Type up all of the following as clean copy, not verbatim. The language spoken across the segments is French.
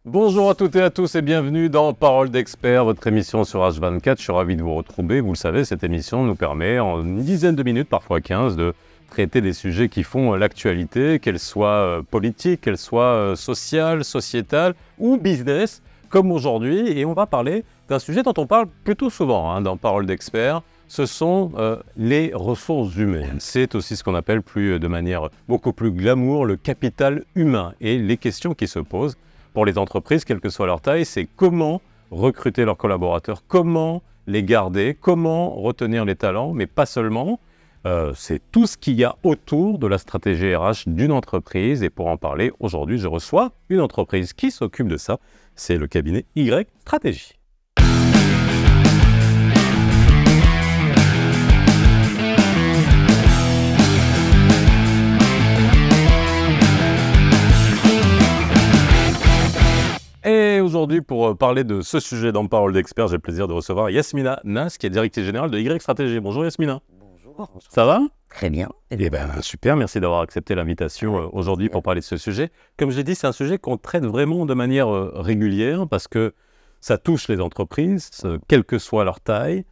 Bonjour à toutes et à tous et bienvenue dans Parole d'expert, votre émission sur H24. Je suis ravi de vous retrouver. Vous le savez, cette émission nous permet en une dizaine de minutes, parfois 15, de traiter des sujets qui font l'actualité, qu'elles soient politiques, qu'elles soient sociales, sociétales ou business, comme aujourd'hui. Et on va parler d'un sujet dont on parle plutôt souvent dans Parole d'expert. Ce sont les ressources humaines. C'est aussi ce qu'on appelle de manière beaucoup plus glamour le capital humain. Et les questions qui se posent pour les entreprises, quelle que soit leur taille, c'est comment recruter leurs collaborateurs, comment les garder, comment retenir les talents, mais pas seulement. C'est tout ce qu'il y a autour de la stratégie RH d'une entreprise. Et pour en parler, aujourd'hui, je reçois une entreprise qui s'occupe de ça. C'est le cabinet Y Stratégie. Et aujourd'hui, pour parler de ce sujet dans Parole d'expert, j'ai le plaisir de recevoir Yasmina Nas, qui est directrice générale de Y Stratégie. Bonjour Yasmina. Bonjour. Ça va ? Très bien. Eh bien, super, merci d'avoir accepté l'invitation aujourd'hui pour parler de ce sujet. Comme j'ai dit, c'est un sujet qu'on traite vraiment de manière régulière parce que ça touche les entreprises, quelle que soit leur taille.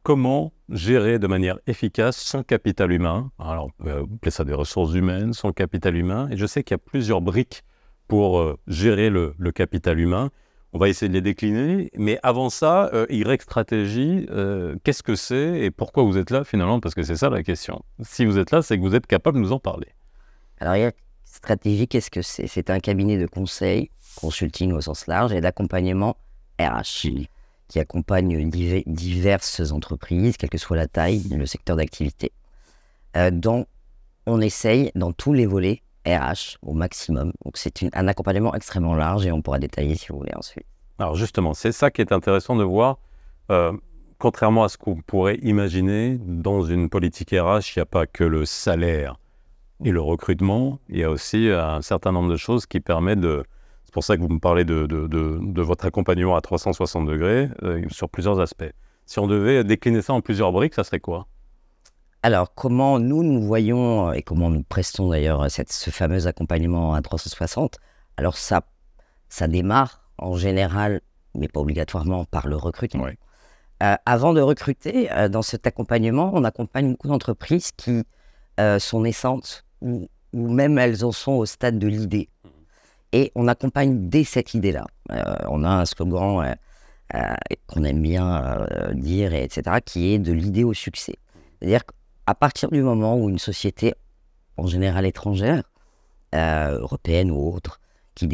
Comment gérer de manière efficace son capital humain ? Alors, on peut appeler ça des ressources humaines, son capital humain. Et je sais qu'il y a plusieurs briques pour gérer le capital humain. On va essayer de les décliner. Mais avant ça, Y Stratégie, qu'est-ce que c'est et pourquoi vous êtes là finalement ? Parce que c'est ça la question. Si vous êtes là, c'est que vous êtes capable de nous en parler. Alors, Y Stratégie, qu'est-ce que c'est ? C'est un cabinet de conseil, consulting au sens large, et d'accompagnement RH, qui accompagne diverses entreprises, quelle que soit la taille, le secteur d'activité, dont on essaye, dans tous les volets, RH au maximum. Donc c'est un accompagnement extrêmement large et on pourra détailler si vous voulez ensuite. Alors justement, c'est ça qui est intéressant de voir. Contrairement à ce qu'on pourrait imaginer, dans une politique RH, il n'y a pas que le salaire et le recrutement. Il y a aussi un certain nombre de choses qui permettent de... C'est pour ça que vous me parlez de votre accompagnement à 360 degrés sur plusieurs aspects. Si on devait décliner ça en plusieurs briques, ça serait quoi ? Alors, comment nous voyons et comment nous prestons d'ailleurs ce fameux accompagnement à 360 ? Alors, ça démarre en général, mais pas obligatoirement, par le recrutement. Oui. Avant de recruter, dans cet accompagnement, on accompagne beaucoup d'entreprises qui sont naissantes ou même elles en sont au stade de l'idée. Et on accompagne dès cette idée-là. On a un slogan qu'on aime bien dire, etc., qui est de l'idée au succès. C'est-à-dire à partir du moment où une société, en général étrangère, européenne ou autre, qui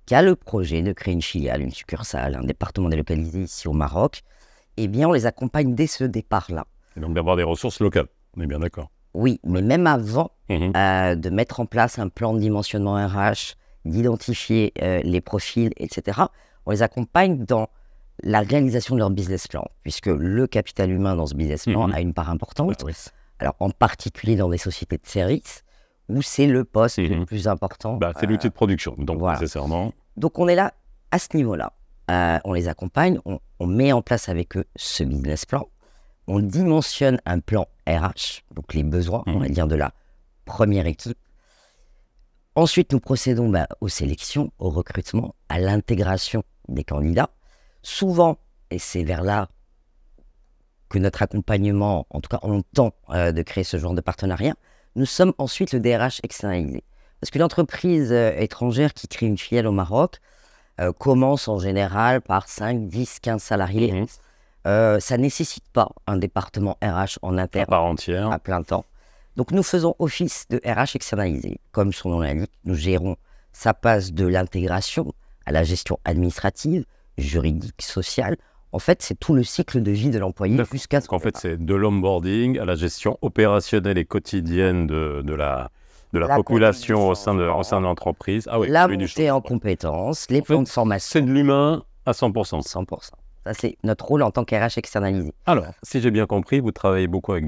a le projet de créer une filiale, une succursale, un département délocalisé ici au Maroc, eh bien on les accompagne dès ce départ-là. Et donc d'avoir des ressources locales, on est bien d'accord. Oui, mais même avant de mettre en place un plan de dimensionnement RH, d'identifier les profils, etc., on les accompagne dans la réalisation de leur business plan, puisque le capital humain dans ce business plan a une part importante, alors en particulier dans des sociétés de services, où c'est le poste le plus important. C'est l'outil de production, donc voilà. Nécessairement. Donc on est là, à ce niveau-là. On les accompagne, on met en place avec eux ce business plan, on dimensionne un plan RH, donc les besoins, on va dire, de la première équipe. Ensuite, nous procédons aux sélections, au recrutement, à l'intégration des candidats. Souvent, et c'est vers là que notre accompagnement, en tout cas on tend de créer ce genre de partenariat, nous sommes ensuite le DRH externalisé. Parce que l'entreprise étrangère qui crée une filiale au Maroc commence en général par 5, 10, 15 salariés. Ça ne nécessite pas un département RH en interne à part entière, à plein temps. Donc nous faisons office de RH externalisé. Comme son nom l'indique, nous gérons, ça passe de l'intégration à la gestion administrative, juridique, sociale. En fait, c'est tout le cycle de vie de l'employé jusqu'à ce qu'en fait, c'est de l'onboarding à la gestion opérationnelle et quotidienne de la population au sein de l'entreprise. Ah oui, la montée en compétences, les plans de formation. C'est de l'humain à 100%. 100%. Ça, c'est notre rôle en tant qu'RH externalisé. Alors, si j'ai bien compris, vous travaillez beaucoup avec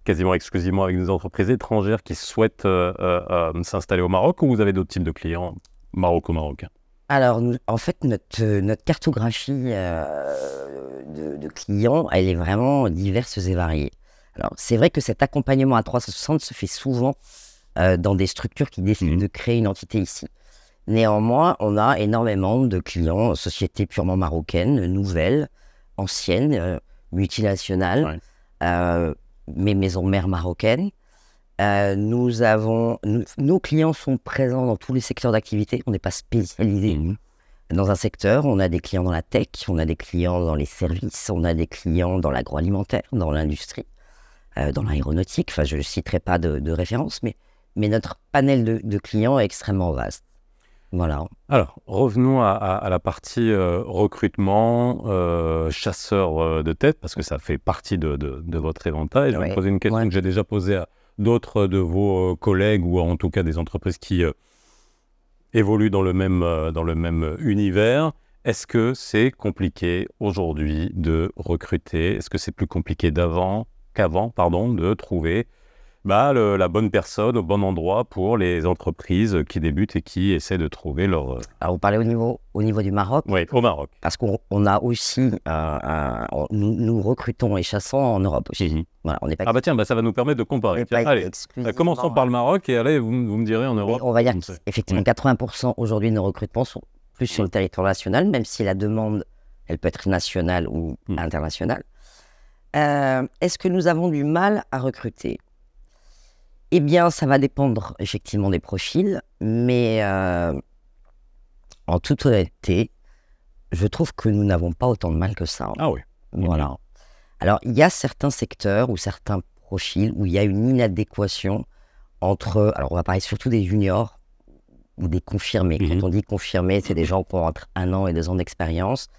quasiment exclusivement avec des entreprises étrangères qui souhaitent s'installer au Maroc, ou vous avez d'autres types de clients maroco-marocains ? Alors, en fait, notre cartographie de clients, elle est vraiment diverse et variée. Alors, c'est vrai que cet accompagnement à 360 se fait souvent dans des structures qui décident de créer une entité ici. Néanmoins, on a énormément de clients, sociétés purement marocaines, nouvelles, anciennes, multinationales, mes maisons mères marocaines. Nos clients sont présents dans tous les secteurs d'activité. On n'est pas spécialisé dans un secteur. On a des clients dans la tech, on a des clients dans les services, on a des clients dans l'agroalimentaire, dans l'industrie, dans l'aéronautique. Enfin, je ne citerai pas de référence, mais notre panel de clients est extrêmement vaste. Voilà. Alors, revenons à la partie recrutement, chasseur de tête, parce que ça fait partie de votre éventail. Je vais vous poser une question que j'ai déjà posée à d'autres de vos collègues, ou en tout cas des entreprises qui évoluent dans le même univers. Est-ce que c'est compliqué aujourd'hui de recruter? Est-ce que c'est plus compliqué qu'avant, de trouver la bonne personne au bon endroit pour les entreprises qui débutent et qui essaient de trouver leur... Alors, vous parlez au niveau du Maroc? Oui, au Maroc. Parce qu'on a aussi... nous recrutons et chassons en Europe aussi. Voilà, on n'est pas... ça va nous permettre de comparer. Allez, commençons par le Maroc et allez, vous me direz en Europe. On va dire qu'effectivement, 80% aujourd'hui de nos recrutements sont plus sur le territoire national, même si la demande, elle peut être nationale ou internationale. Est-ce que nous avons du mal à recruter? Eh bien, ça va dépendre effectivement des profils, mais en toute honnêteté, je trouve que nous n'avons pas autant de mal que ça. Ah oui. Voilà. Alors, il y a certains secteurs ou certains profils où il y a une inadéquation entre... Alors, on va parler surtout des juniors ou des confirmés. Quand on dit confirmés, c'est des gens qui ont entre 1 an et 2 ans d'expérience.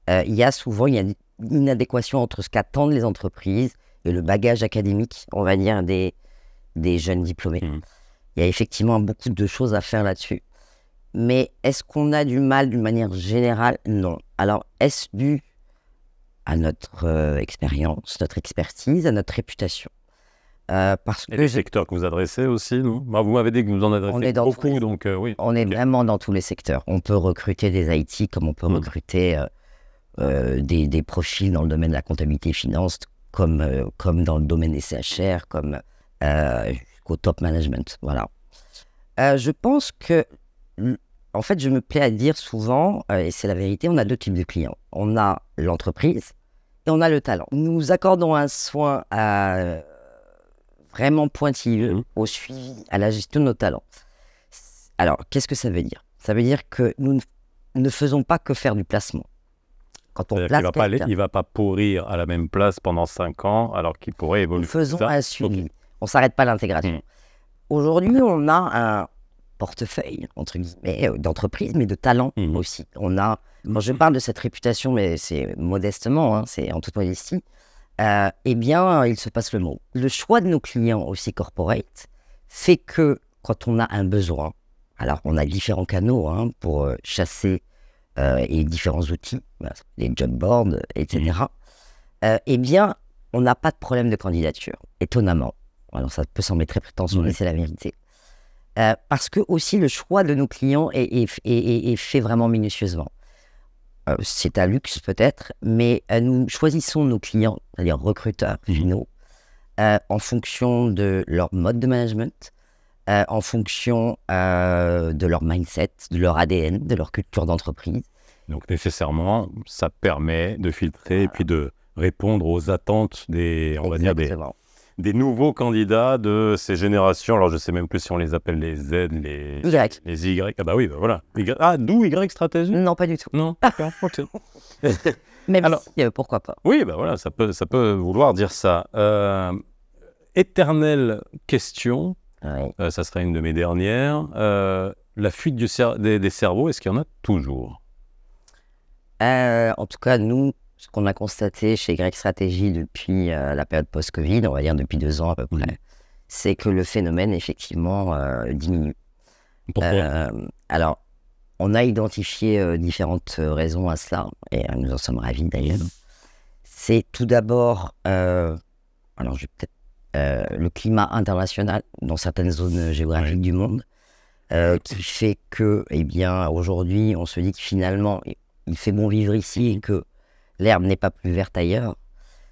Il y a une inadéquation entre ce qu'attendent les entreprises et le bagage académique, on va dire, des jeunes diplômés. Il y a effectivement beaucoup de choses à faire là-dessus. Mais est-ce qu'on a du mal d'une manière générale? Non. Alors, est-ce dû à notre expérience, notre expertise, à notre réputation? Parce que les secteurs que vous adressez aussi, non? Vous m'avez dit que vous en adressez beaucoup, donc oui. On est vraiment dans tous les secteurs. On peut recruter des IT comme on peut recruter des profils dans le domaine de la comptabilité et finance, comme dans le domaine des CHR, comme au top management. Voilà. Je pense que, en fait, je me plais à dire souvent, et c'est la vérité, on a 2 types de clients. On a l'entreprise et on a le talent. Nous accordons un soin vraiment pointilleux au suivi, à la gestion de nos talents. Alors, qu'est-ce que ça veut dire? Ça veut dire que nous ne faisons pas que faire du placement. Quand on place il ne va pas pourrir à la même place pendant 5 ans, alors qu'il pourrait évoluer. Nous faisons un suivi. On ne s'arrête pas à l'intégration. Aujourd'hui, on a un portefeuille, entre guillemets, d'entreprise, mais de talent aussi. Quand je parle de cette réputation, mais c'est modestement, c'est en toute modestie, eh bien, il se passe le mot. Le choix de nos clients aussi corporate fait que quand on a un besoin, alors on a différents canaux pour chasser et différents outils, les job boards, etc. Eh bien, on n'a pas de problème de candidature, étonnamment. Alors ça peut sembler très prétentieux, mais c'est la vérité. Parce que aussi le choix de nos clients est fait vraiment minutieusement. C'est un luxe peut-être, mais nous choisissons nos clients, c'est-à-dire recruteurs finaux, en fonction de leur mode de management, en fonction de leur mindset, de leur ADN, de leur culture d'entreprise. Donc nécessairement, ça permet de filtrer et puis de répondre aux attentes des nouveaux candidats de ces générations. Alors je ne sais même plus si on les appelle les Z, les Y. Ah bah oui, voilà. D'où Y stratégie? Non, pas du tout. Non, d'accord, ok. Même si, pourquoi pas. Oui, bah voilà, ça peut vouloir dire ça. Éternelle question, ça sera une de mes dernières. La fuite des cerveaux, est-ce qu'il y en a toujours? En tout cas, nous, ce qu'on a constaté chez Y Stratégie depuis la période post-Covid, on va dire depuis 2 ans à peu près, c'est que le phénomène, effectivement, diminue. Pourquoi? Alors, on a identifié différentes raisons à cela, et nous en sommes ravis d'ailleurs. C'est tout d'abord, le climat international dans certaines zones géographiques du monde, qui fait que, eh bien, aujourd'hui, on se dit que finalement, il fait bon vivre ici et que l'herbe n'est pas plus verte ailleurs.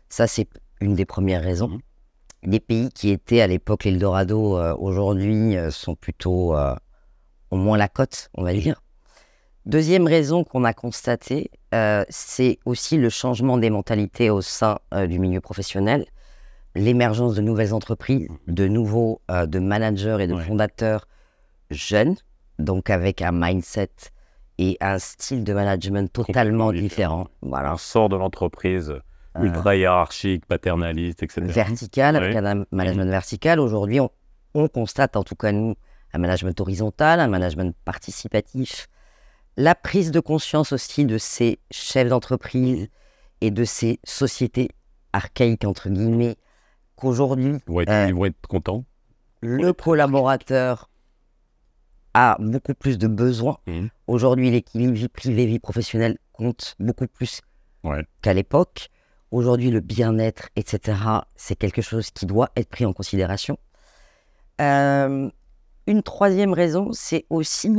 Ça, c'est une des premières raisons. Des pays qui étaient à l'époque l'Eldorado, aujourd'hui, sont plutôt au moins la cote, on va dire. Deuxième raison qu'on a constatée, c'est aussi le changement des mentalités au sein du milieu professionnel, l'émergence de nouvelles entreprises, de nouveaux de managers et de fondateurs jeunes, donc avec un mindset et un style de management totalement différent. Voilà. On sort de l'entreprise ultra hiérarchique, paternaliste, etc. Vertical, avec un management vertical. Aujourd'hui, on constate, en tout cas nous, un management horizontal, un management participatif. La prise de conscience aussi de ces chefs d'entreprise et de ces sociétés archaïques, entre guillemets, qu'aujourd'hui, ils vont être contents. Le collaborateur a beaucoup plus de besoins. Aujourd'hui, l'équilibre vie privée, vie professionnelle compte beaucoup plus qu'à l'époque. Aujourd'hui, le bien-être, etc., c'est quelque chose qui doit être pris en considération. Une troisième raison, c'est aussi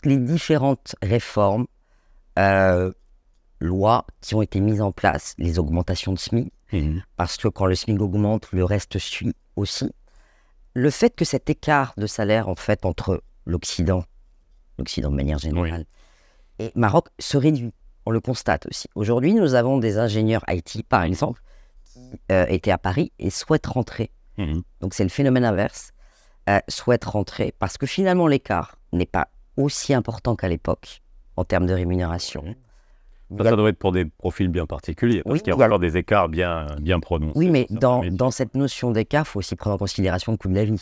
les différentes réformes, lois qui ont été mises en place, les augmentations de SMIC, parce que quand le SMIC augmente, le reste suit aussi. Le fait que cet écart de salaire, en fait, entre l'Occident de manière générale, et Maroc se réduit. On le constate aussi. Aujourd'hui, nous avons des ingénieurs IT, par exemple, qui étaient à Paris et souhaitent rentrer. Donc, c'est le phénomène inverse. Souhaitent rentrer parce que finalement, l'écart n'est pas aussi important qu'à l'époque en termes de rémunération. Ça doit être pour des profils bien particuliers, parce qu'il y a encore des écarts bien prononcés. Oui, mais dans cette notion d'écart, il faut aussi prendre en considération le coût de la vie.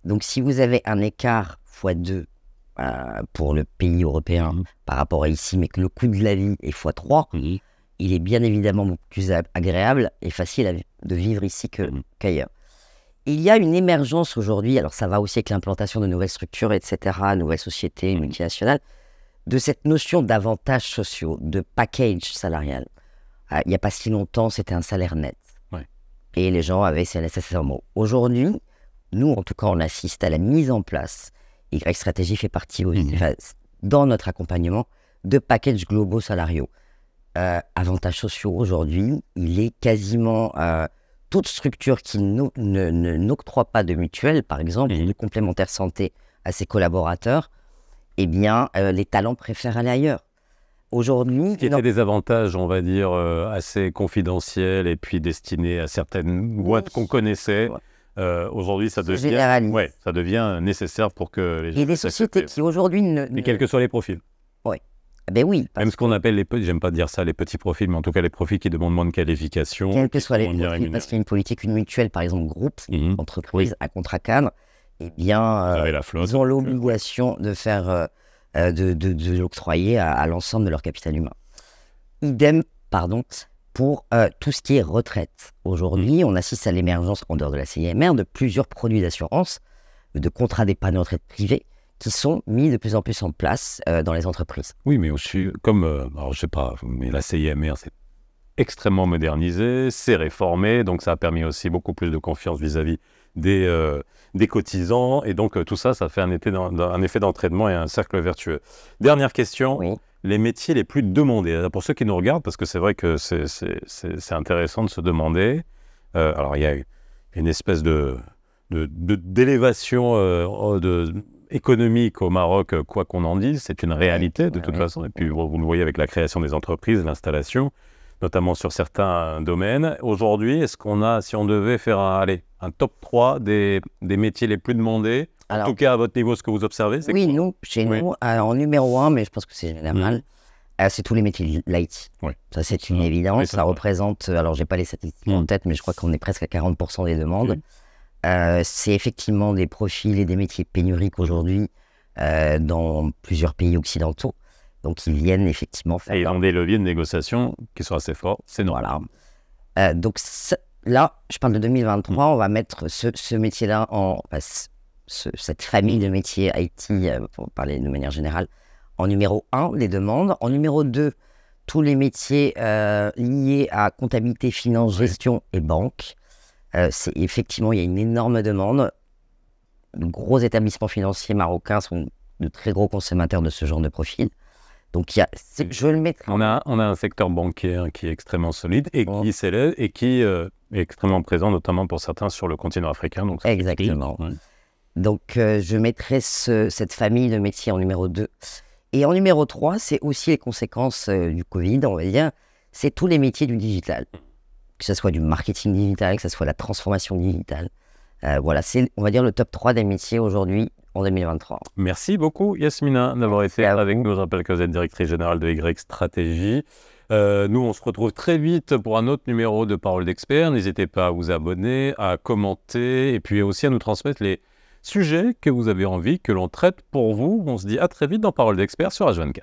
Donc, si vous avez un écart x2 pour le pays européen par rapport à ici, mais que le coût de la vie est x3, il est bien évidemment beaucoup plus agréable et facile de vivre ici qu'ailleurs. Il y a une émergence aujourd'hui, alors ça va aussi avec l'implantation de nouvelles structures, etc., nouvelles sociétés multinationales, de cette notion d'avantages sociaux, de package salarial. Il n'y a pas si longtemps, c'était un salaire net. Et les gens avaient ces nécessaires mots. Aujourd'hui, nous, en tout cas, on assiste à la mise en place, Y Stratégie fait partie aussi, dans notre accompagnement, de packages globaux salariaux. Avantages sociaux, aujourd'hui, il est quasiment... toute structure qui n'octroie pas de mutuelle, par exemple, de complémentaire santé à ses collaborateurs, eh bien, les talents préfèrent aller ailleurs. Aujourd'hui... Qui étaient des avantages, on va dire, assez confidentiels et puis destinés à certaines boîtes qu'on connaissait. Aujourd'hui, ça devient nécessaire pour que les gens... Et des sociétés qui, aujourd'hui... Et quels que soient les profils. Ben oui. Même ce qu'on appelle les petits, j'aime pas dire ça, les petits profils, mais en tout cas les profils qui demandent moins de qualification. Quels que soient les profils, parce qu'il y a une politique, une mutuelle, par exemple, groupe, entreprise à contrat cadre, eh bien, ils ont l'obligation de faire, de l'octroyer à l'ensemble de leur capital humain. Idem, pour tout ce qui est retraite. Aujourd'hui, on assiste à l'émergence, en dehors de la CIMR, de plusieurs produits d'assurance, de contrats d'épargne retraite privés, qui sont mis de plus en plus en place dans les entreprises. Oui, mais aussi, comme, alors je sais pas, mais la CIMR, c'est extrêmement modernisé, c'est réformé, donc ça a permis aussi beaucoup plus de confiance vis-à-vis des cotisants, et donc tout ça, ça fait un effet d'entraînement et un cercle vertueux. Dernière question, les métiers les plus demandés. Pour ceux qui nous regardent, parce que c'est vrai que c'est intéressant de se demander, alors il y a une espèce d'élévation économique au Maroc, quoi qu'on en dise, c'est une réalité de toute façon. Et puis vous le voyez avec la création des entreprises, l'installation, notamment sur certains domaines. Aujourd'hui, est-ce qu'on a, si on devait faire un top 3 des métiers les plus demandés, en tout cas à votre niveau, ce que vous observez, c'est nous, chez nous, en numéro 1, mais je pense que c'est général, c'est tous les métiers light. Ça, c'est une évidence. Ça représente, alors j'ai pas les statistiques en tête, mais je crois qu'on est presque à 40% des demandes. C'est effectivement des profils et des métiers pénuriques aujourd'hui dans plusieurs pays occidentaux. Donc, ils viennent effectivement faire... Et ils ont des leviers de négociation qui sont assez forts, c'est normal. Voilà. Donc, là, je parle de 2023, on va mettre ce métier-là cette famille de métiers IT, pour parler de manière générale, en numéro 1, les demandes. En numéro 2, tous les métiers liés à comptabilité, finance, gestion et banque. Effectivement, il y a une énorme demande. De gros établissements financiers marocains sont de très gros consommateurs de ce genre de profil. Donc, je le mettrai. On a un secteur bancaire qui est extrêmement solide et qui s'élève et qui est extrêmement présent, notamment pour certains sur le continent africain. Donc exactement. Donc, je mettrais cette famille de métiers en numéro 2. Et en numéro 3, c'est aussi les conséquences du Covid, on va dire. C'est tous les métiers du digital. Que ce soit du marketing digital, que ce soit la transformation digitale. Voilà, c'est, on va dire, le top 3 des métiers aujourd'hui en 2023. Merci beaucoup, Yasmina, d'avoir été avec nous. Je rappelle que vous êtes directrice générale de Y Stratégie. Nous, on se retrouve très vite pour un autre numéro de Parole d'Expert. N'hésitez pas à vous abonner, à commenter et puis aussi à nous transmettre les sujets que vous avez envie que l'on traite pour vous. On se dit à très vite dans Parole d'Expert sur H24.